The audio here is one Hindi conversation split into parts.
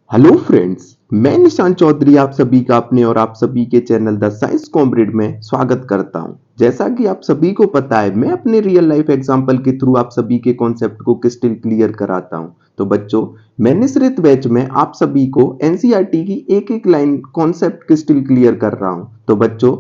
हेलो फ्रेंड्स, मैं निशान चौधरी आप सभी का अपने और आप सभी के चैनल द साइंस कॉमरेड में स्वागत करता हूं। जैसा कि आप सभी को पता है, मैं अपने रियल लाइफ एग्जांपल के थ्रू आप सभी के कॉन्सेप्ट को क्रिस्टल क्लियर कराता हूं। तो बच्चों, मैं निश्चित बैच में आप सभी को एनसीईआरटी की एक एक लाइन कॉन्सेप्ट क्रिस्टल क्लियर कर रहा हूं। तो बच्चों,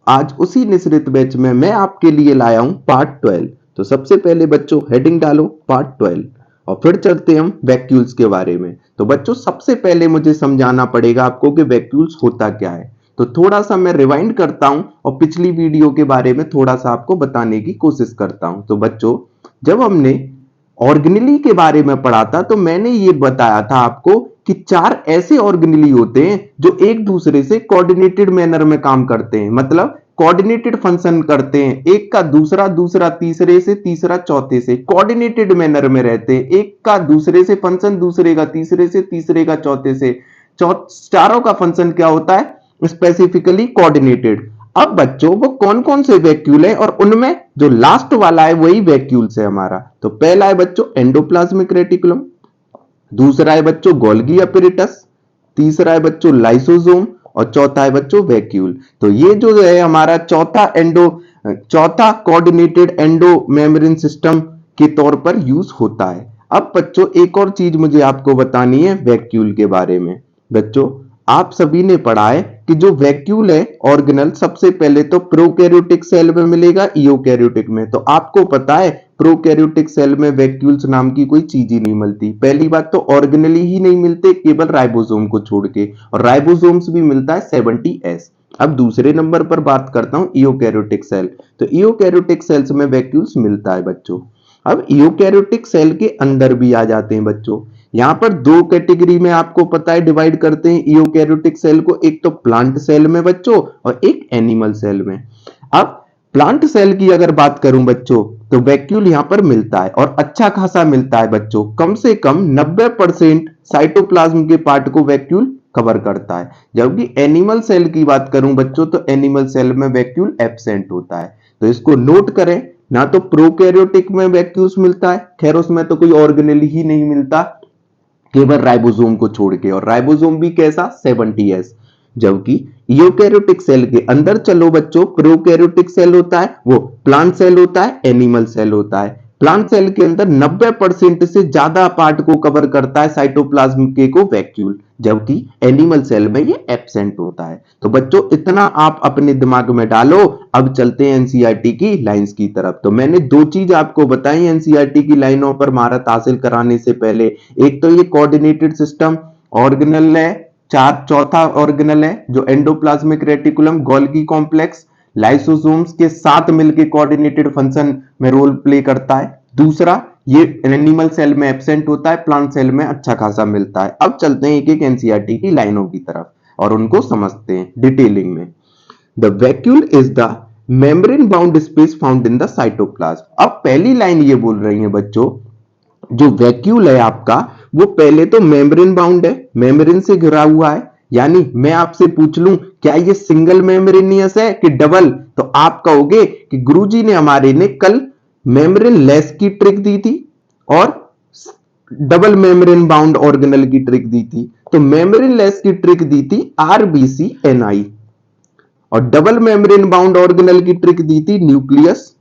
आज उसी निश्चित बैच में मैं आपके लिए लाया हूं पार्ट 12। तो सबसे पहले बच्चों हेडिंग डालो पार्ट 12 और फिर चलते हम वैक्यूल्स के बारे में। तो बच्चों, सबसे पहले मुझे समझाना पड़ेगा आपको कि वैक्यूल्स होता क्या है। तो थोड़ा सा मैं रिवाइंड करता हूं और पिछली वीडियो के बारे में थोड़ा सा आपको बताने की कोशिश करता हूं। तो बच्चों, जब हमने ऑर्गेनेली के बारे में पढ़ा था तो मैंने ये बताया था आपको कि चार ऐसे ऑर्गेनेली होते हैं जो एक दूसरे से कोऑर्डिनेटेड मैनर में काम करते हैं, मतलब कोऑर्डिनेटेड फंक्शन करते हैं। एक का दूसरा, दूसरा तीसरे से, तीसरा चौथे से कोऑर्डिनेटेड मैनर में रहते हैं। एक का दूसरे से फंक्शन, दूसरे का तीसरे से, तीसरे का चौथे से, चारों का फंक्शन क्या होता है? Specifically coordinated. अब बच्चों, वो कौन कौन से वैक्यूल है और उनमें जो लास्ट वाला है वही वैक्यूल्स है हमारा। तो पहला है बच्चों एंडोप्लाज्मिक रेटिकुलम, दूसरा है बच्चों गोल्गी अपैरेटस, तीसरा है बच्चों लाइसोसोम और चौथा है बच्चों वैक्यूल। तो ये जो है हमारा चौथा कोऑर्डिनेटेड एंडो मेम्ब्रेन सिस्टम के तौर पर यूज होता है। अब बच्चों, एक और चीज मुझे आपको बतानी है वैक्यूल के बारे में। बच्चों, आप सभी ने पढ़ा है कि जो वैक्यूल है ऑर्गेनल, सबसे पहले तो प्रोकैरियोटिक सेल में मिलेगा, यूकैरियोटिक में। तो आपको पता है प्रोकैरियोटिक सेल में वैक्यूल्स नाम की कोई चीज ही नहीं मिलती। पहली बात तो ऑर्गेनली ही नहीं मिलते, केवल राइबोसोम को छोड़ के, और राइबोसोम्स भी मिलता है 70S। अब दूसरे नंबर पर बात करता हूं यूकैरियोटिक सेल। तो यूकैरियोटिक सेल्स में वैक्यूल्स मिलता है बच्चों। अब यूकैरियोटिक सेल के अंदर भी आ जाते हैं बच्चों। यहां पर दो कैटेगरी में आपको पता है डिवाइड करते हैं यूकैरियोटिक सेल को, एक तो प्लांट सेल में बच्चों और एक एनिमल सेल में। अब प्लांट सेल की अगर बात करूं बच्चों, तो वैक्यूल यहां पर मिलता है और अच्छा खासा मिलता है बच्चों। कम से कम 90% साइटोप्लाज्म के पार्ट को वैक्यूल कवर करता है। जबकि एनिमल सेल की बात करूं बच्चों, तो एनिमल सेल में वैक्यूल एब्सेंट होता है। तो इसको नोट करें, ना तो प्रोकैरियोटिक में वैक्यूल्स मिलता है, खैर उसमें तो कोई ऑर्गेनेल ही नहीं मिलता, केवल राइबोसोम को छोड़ के, और राइबोसोम भी कैसा? 70S। जबकि यूकैरियोटिक सेल के अंदर चलो बच्चों, प्रोकैरियोटिक सेल होता है, वो प्लांट सेल होता है, एनिमल सेल होता है। प्लांट सेल के अंदर 90% से ज्यादा पार्ट को कवर करता है साइटोप्लाज्म के को वैक्यूल, जबकि एनिमल सेल में ये एब्सेंट होता है। तो बच्चों, इतना आप अपने दिमाग में डालो। अब चलते हैं एनसीईआरटी की लाइंस की तरफ। तो मैंने दो चीज आपको बताई एनसीईआरटी की लाइनों पर महारत हासिल कराने से पहले। एक तो ये कोऑर्डिनेटेड सिस्टम ऑर्गेनल है, चौथा ऑर्गेनल है जो endoplasmic reticulum, Golgi complex, lysosomes के साथ मिलकर कोऑर्डिनेटेड फंक्शन में रोल प्ले करता है। दूसरा, ये एनिमल सेल में एब्सेंट होता है, प्लांट सेल में अच्छा खासा मिलता है। अब चलते हैं एक एक एनसीईआरटी की लाइनों की तरफ और उनको समझते हैं डिटेलिंग में। The vacuole is the membrane bound space found in the cytoplasm. अब पहली लाइन ये बोल रही है बच्चों, जो वैक्यूल है आपका, वो पहले तो मेम्ब्रेन बाउंड है, मेम्ब्रेन से घिरा हुआ है। यानी मैं आपसे पूछ लूं, क्या ये सिंगल मेम्ब्रेनियस है कि डबल? तो आप कहोगे कि गुरुजी ने हमारे ने कल मेम्ब्रेन लेस की ट्रिक दी थी और डबल मेम्ब्रेन बाउंड ऑर्गेनल की ट्रिक दी थी। तो मेम्ब्रेन लेस की ट्रिक दी थी RBCNI और डबल मेम्ब्रेन बाउंड ऑर्गेनल की ट्रिक दी थी न्यूक्लियस,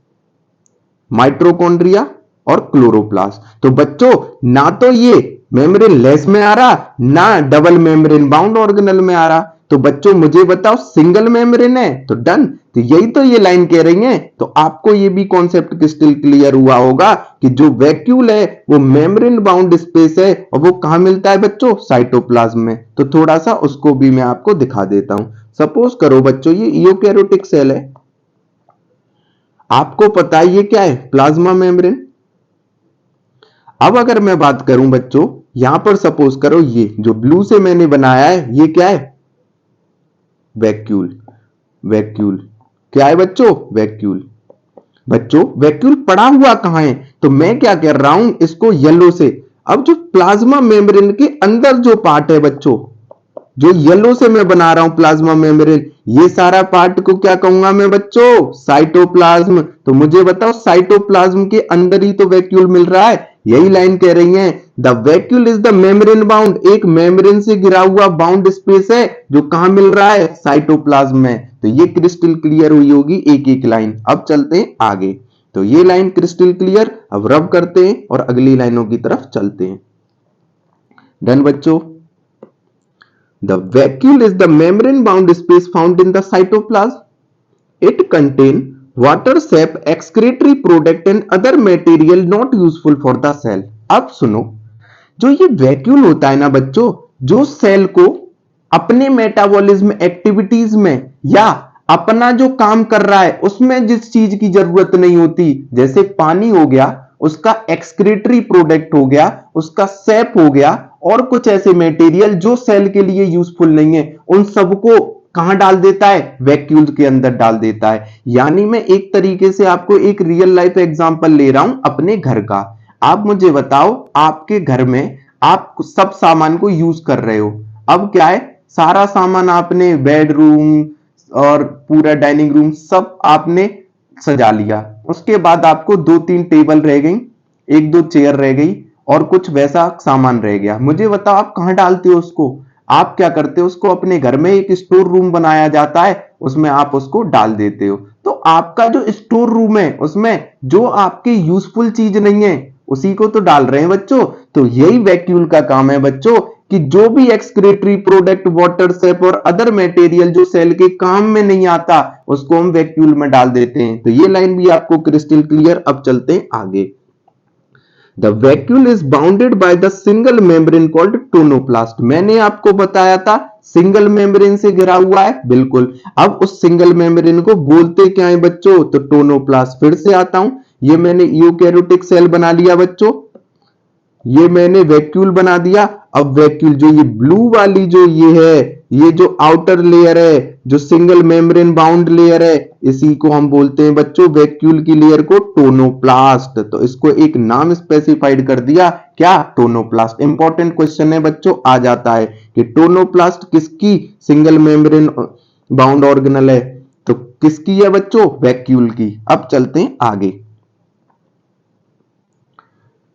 माइट्रोकॉन्ड्रिया और क्लोरोप्लास्ट। तो बच्चों, ना तो ये मेम्ब्रेन लेस में आ रहा, ना डबल मेम्ब्रेन बाउंड ऑर्गेनल में आ रहा। तो बच्चों मुझे बताओ, सिंगल मेम्ब्रेन है तो डन। तो यही तो ये लाइन कह रही है। तो आपको ये भी कॉन्सेप्ट क्रिस्टल क्लियर हुआ होगा कि जो वैक्यूल है वो मेम्ब्रेन बाउंड स्पेस है और वो कहां मिलता है बच्चों? साइटोप्लाज्म में। तो थोड़ा सा उसको भी मैं आपको दिखा देता हूं। सपोज करो बच्चों, ये यूकैरियोटिक सेल है, आपको पता है ये क्या है? Plasma membrane. अब अगर मैं बात करूं बच्चों, यहां पर सपोज करो ये जो ब्लू से मैंने बनाया है, ये क्या है? वैक्यूल। वैक्यूल क्या है बच्चों? वैक्यूल। बच्चों, वैक्यूल पड़ा हुआ कहां है? तो मैं क्या कर रहा हूं, इसको येलो से। अब जो प्लाज्मा मेम्ब्रेन के अंदर जो पार्ट है बच्चों, जो येलो से मैं बना रहा हूं प्लाज्मा मेम्ब्रेन, ये सारा पार्ट को क्या कहूंगा मैं बच्चों? साइटोप्लाज्म। तो मुझे बताओ, साइटोप्लाज्म के अंदर ही तो वैक्यूल मिल रहा है, यही लाइन कह रही है the vacuole is the membrane bound, एक मेम्ब्रेन से घिरा हुआ बाउंड स्पेस है जो कहां मिल रहा है, साइटोप्लाज्म में। तो ये क्रिस्टल क्लियर हुई होगी एक एक लाइन। अब चलते हैं आगे। तो ये लाइन क्रिस्टल क्लियर। अब रब करते हैं और अगली लाइनों की तरफ चलते हैं। डन बच्चों। The vacuole is the membrane-bound space found in the cytoplasm. It contains water, sap, excretory product and other material not useful for the cell. अब सुनो, जो ये वैक्यूल होता है ना बच्चों, जो सेल को अपने मेटाबॉलिज्म एक्टिविटीज में या अपना जो काम कर रहा है उसमें जिस चीज की जरूरत नहीं होती, जैसे पानी हो गया, उसका एक्सक्रीटरी प्रोडक्ट हो गया, उसका सैप हो गया और कुछ ऐसे मटेरियल जो सेल के लिए यूजफुल नहीं है, उन सबको कहां डाल देता है, वैक्यूल के अंदर डाल देता है। यानी मैं एक तरीके से आपको एक रियल लाइफ एग्जांपल ले रहा हूं अपने घर का। आप मुझे बताओ, आपके घर में आप सब सामान को यूज कर रहे हो। अब क्या है, सारा सामान आपने बेडरूम और पूरा डाइनिंग रूम सब आपने सजा लिया। उसके बाद आपको 2-3 टेबल रह गई, 1-2 चेयर रह गई और कुछ वैसा सामान रह गया। मुझे बताओ आप कहां डालते हो उसको? आप क्या करते हो, उसको अपने घर में एक स्टोर रूम बनाया जाता है, उसमें आप उसको डाल देते हो। तो आपका जो स्टोर रूम है उसमें जो आपके यूजफुल चीज नहीं है उसी को तो डाल रहे हैं बच्चों। तो यही वैक्यूल का काम है बच्चों कि जो भी एक्सक्रीटरी प्रोडक्ट, वाटर, सेप और अदर मटेरियल जो सेल के काम में नहीं आता उसको हम वैक्यूल में डाल देते हैं। तो ये लाइन भी आपको क्रिस्टल क्लियर। अब चलते हैं आगे। The vacuole is bounded by the single membrane called tonoplast. मैंने आपको बताया था सिंगल मेम्ब्रेन से घिरा हुआ है, बिल्कुल। अब उस सिंगल मेम्ब्रेन को बोलते क्या है बच्चों, तो टोनोप्लास्ट। फिर से आता हूं, ये मैंने यूकैरियोटिक सेल बना लिया बच्चों, ये मैंने वैक्यूल बना दिया। अब वैक्यूल जो ये ब्लू वाली जो ये है, ये जो आउटर लेयर है, जो सिंगल मेम्ब्रेन बाउंड लेयर है, इसी को हम बोलते हैं बच्चों वैक्यूल की लेयर को टोनोप्लास्ट। तो इसको एक नाम स्पेसिफाइड कर दिया, क्या, टोनोप्लास्ट। इंपॉर्टेंट क्वेश्चन है बच्चों, आ जाता है कि टोनोप्लास्ट किसकी सिंगल मेम्ब्रेन बाउंड ऑर्गेनल है, तो किसकी है बच्चों, वैक्यूल की। अब चलते हैं आगे।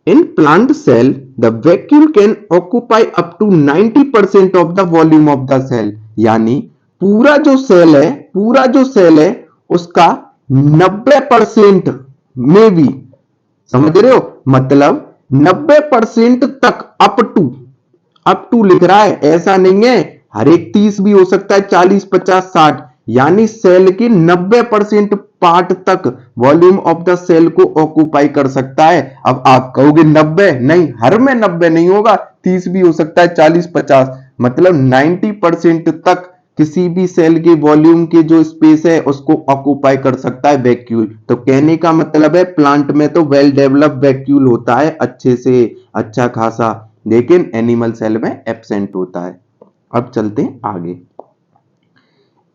In plant cell, the vacuole can occupy up to 90% of the volume of the cell. यानी पूरा जो सेल है उसका 90% में भी, समझ रहे हो, मतलब 90% तक, अप टू लिख रहा है, ऐसा नहीं है हर एक 30 भी हो सकता है, 40, 50, 60, यानी सेल के 90% पार्ट तक वॉल्यूम ऑफ द सेल को ऑक्यूपाई कर सकता है। अब आप कहोगे 90, नहीं, हर में 90 नहीं होगा, 30 भी हो सकता है, 40, 50, मतलब 90% तक किसी भी सेल के वॉल्यूम के जो स्पेस है उसको ऑक्यूपाई कर सकता है वैक्यूल। तो कहने का मतलब है प्लांट में तो वेल डेवलप्ड वैक्यूल होता है, अच्छे से अच्छा खासा, लेकिन एनिमल सेल में एब्सेंट होता है। अब चलते हैं आगे।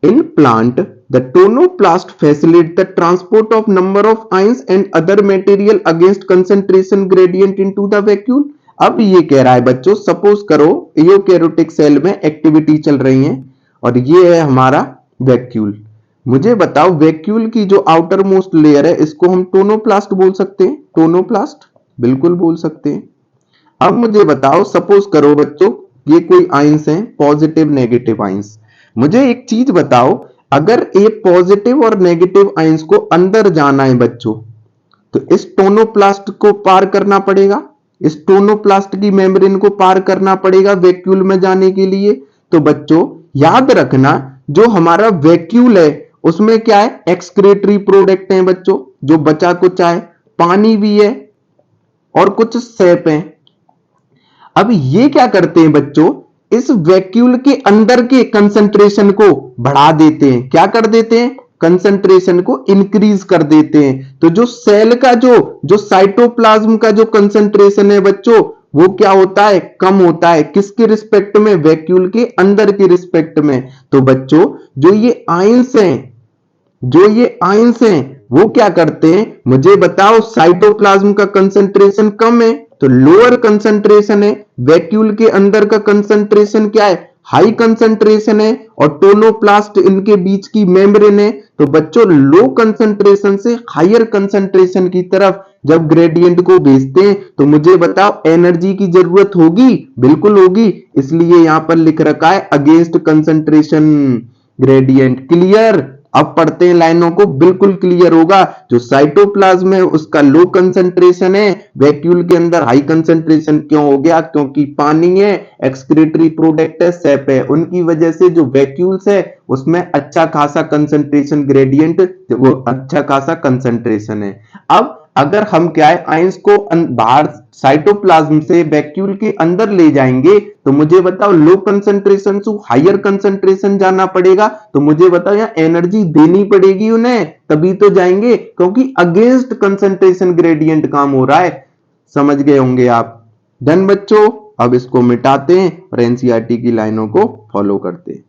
In plant, the tonoplast facilitates the transport of number of ions and other material against concentration gradient into the vacuole. अब ये कह रहा है बच्चों, सपोज करो यूकैरियोटिक सेल में एक्टिविटी चल रही है और ये है हमारा वैक्यूल। मुझे बताओ वैक्यूल की जो आउटर मोस्ट लेयर है इसको हम टोनोप्लास्ट बोल सकते हैं, टोनोप्लास्ट बिल्कुल बोल सकते हैं। अब मुझे बताओ, सपोज करो बच्चों ये कोई आयंस हैं, पॉजिटिव नेगेटिव आयंस। मुझे एक चीज बताओ, अगर ये पॉजिटिव और नेगेटिव आयंस को अंदर जाना है बच्चों, तो इस टोनोप्लास्ट को पार करना पड़ेगा, इस टोनोप्लास्ट की मेम्ब्रेन को पार करना पड़ेगा वैक्यूल में जाने के लिए। तो बच्चों याद रखना, जो हमारा वैक्यूल है उसमें क्या है, एक्सक्रीटरी प्रोडक्ट है बच्चों, जो बचा कुचा है, पानी भी है और कुछ सैप है। अब ये क्या करते हैं बच्चों, इस वैक्यूल के अंदर के कंसंट्रेशन को बढ़ा देते हैं। क्या कर देते हैं, कंसंट्रेशन को इंक्रीज कर देते हैं। तो जो सेल का जो साइटोप्लाज्म का जो कंसंट्रेशन है बच्चों, वो क्या होता है, कम होता है। किसके रिस्पेक्ट में, वैक्यूल के अंदर के रिस्पेक्ट में। तो बच्चों जो ये आयंस हैं वो क्या करते हैं, मुझे बताओ, साइटोप्लाज्म का कंसंट्रेशन कम है तो लोअर कंसंट्रेशन है, वैक्यूल के अंदर का कंसंट्रेशन क्या है, हाई कंसंट्रेशन है और टोनोप्लास्ट इनके बीच की मेम्ब्रेन है। तो बच्चों लो कंसंट्रेशन से हायर कंसंट्रेशन की तरफ जब ग्रेडियंट को भेजते हैं तो मुझे बताओ एनर्जी की जरूरत होगी? बिल्कुल होगी, इसलिए यहां पर लिख रखा है अगेंस्ट कंसंट्रेशन ग्रेडियंट। क्लियर? अब पढ़ते हैं लाइनों को, बिल्कुल क्लियर होगा। जो साइटोप्लाज्म है उसका लो कंसंट्रेशन है, वैक्यूल के अंदर हाई कंसंट्रेशन क्यों हो गया? क्योंकि पानी है, एक्सक्रीटरी प्रोडक्ट है, सेप है, उनकी वजह से जो वैक्यूल्स है उसमें अच्छा खासा कंसंट्रेशन ग्रेडियंट, वो अच्छा खासा कंसंट्रेशन है। अब अगर हम क्या है आयंस को बाहर साइटोप्लाज्म से वैक्यूल के अंदर ले जाएंगे तो मुझे बताओ लो कंसंट्रेशन से हायर कंसंट्रेशन जाना पड़ेगा। तो मुझे बताओ यहाँ एनर्जी देनी पड़ेगी उन्हें, तभी तो जाएंगे, क्योंकि अगेंस्ट कंसंट्रेशन ग्रेडियंट काम हो रहा है। समझ गए होंगे आप। डन बच्चों, अब इसको मिटाते हैं और एनसीईआरटी की लाइनों को फॉलो करते हैं।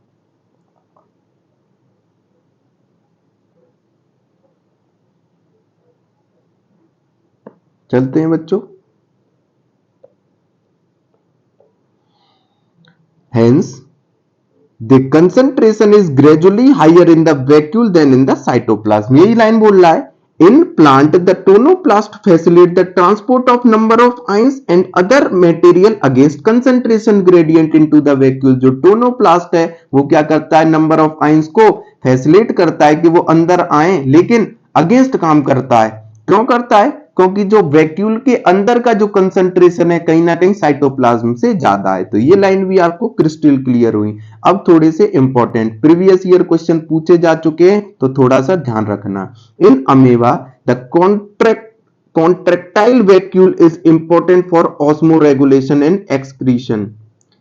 चलते हैं बच्चों। Hence, the concentration is gradually higher in the vacuole than in the cytoplasm. यही लाइन बोल रहा है। In plant, the tonoplast facilitate the transport of number of ions and other material against concentration gradient into the vacuole. जो tonoplast है वो क्या करता है? नंबर ऑफ आयंस को फैसिलिटेट करता है कि वो अंदर आए, लेकिन अगेंस्ट काम करता है। क्यों करता है? क्योंकि जो वैक्यूल के अंदर का जो कंसंट्रेशन है कहीं ना कहीं साइटोप्लाज्म से ज्यादा है। तो ये लाइन भी आपको क्रिस्टल क्लियर हुई। अब थोड़े से इंपॉर्टेंट प्रीवियस ईयर क्वेश्चन पूछे जा चुके हैं तो थोड़ा सा ध्यान रखना। In amoeba the contractile vacuole is important for osmoregulation and excretion.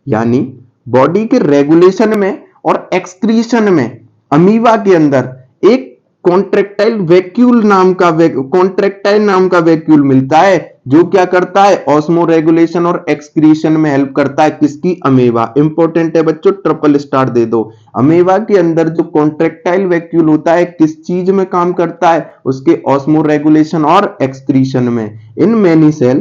यानी बॉडी के रेगुलेशन में और एक्सक्रीशन में अमीबा के अंदर एक कॉन्ट्रेक्टाइल नाम का वैक्यूल मिलता है जो क्या करता है? ऑस्मो रेगुलेशन और एक्सक्रीशन में हेल्प करता है। किसकी? अमेबा। इंपॉर्टेंट है बच्चों, ट्रिपल स्टार दे दो। अमेबा के अंदर जो कॉन्ट्रेक्टाइल वैक्यूल होता है किस चीज में काम करता है? उसके ऑस्मो रेगुलेशन और एक्सक्रीशन में। In many cell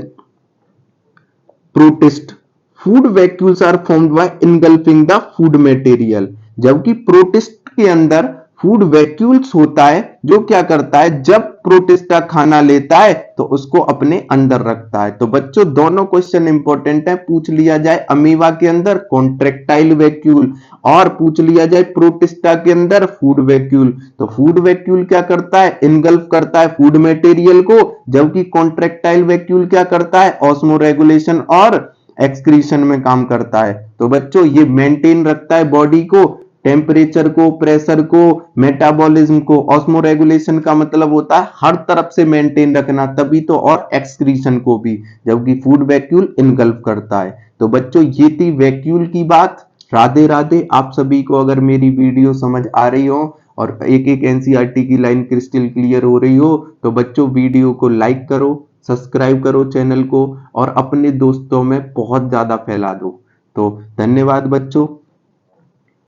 protist food vacuoles are formed by engulfing the food material. जबकि प्रोटिस्ट के अंदर फूड वैक्यूल्स होता है जो क्या करता है? जब प्रोटिस्टा खाना लेता है तो उसको अपने अंदर रखता है। तो बच्चों दोनों क्वेश्चन इंपॉर्टेंट है। पूछ लिया जाए अमीबा के अंदर कॉन्ट्रेक्टाइल वैक्यूल और पूछ लिया जाए प्रोटिस्टा के अंदर फूड वैक्यूल। तो फूड वैक्यूल क्या करता है? इनगल्फ करता है फूड मटेरियल को, जबकि कॉन्ट्रेक्टाइल वैक्यूल क्या करता है? ऑस्मो रेगुलेशन और एक्सक्रीशन में काम करता है। तो बच्चों ये मेंटेन रखता है बॉडी को, टेम्परेचर को, प्रेशर को, मेटाबॉलिज्म को। ऑस्मो रेगुलेशन का मतलब होता है हर तरफ से मेंटेन रखना, तभी तो, और एक्सक्रीशन को भी, जबकि फूड वैक्यूल इनगल्फ करता है। तो बच्चों ये थी वैक्यूल की बात। राधे राधे। आप सभी को अगर मेरी वीडियो समझ आ रही हो और एक एक एनसीईआरटी की लाइन क्रिस्टल क्लियर हो रही हो तो बच्चों वीडियो को लाइक करो, सब्सक्राइब करो चैनल को और अपने दोस्तों में बहुत ज्यादा फैला दो। तो धन्यवाद बच्चों।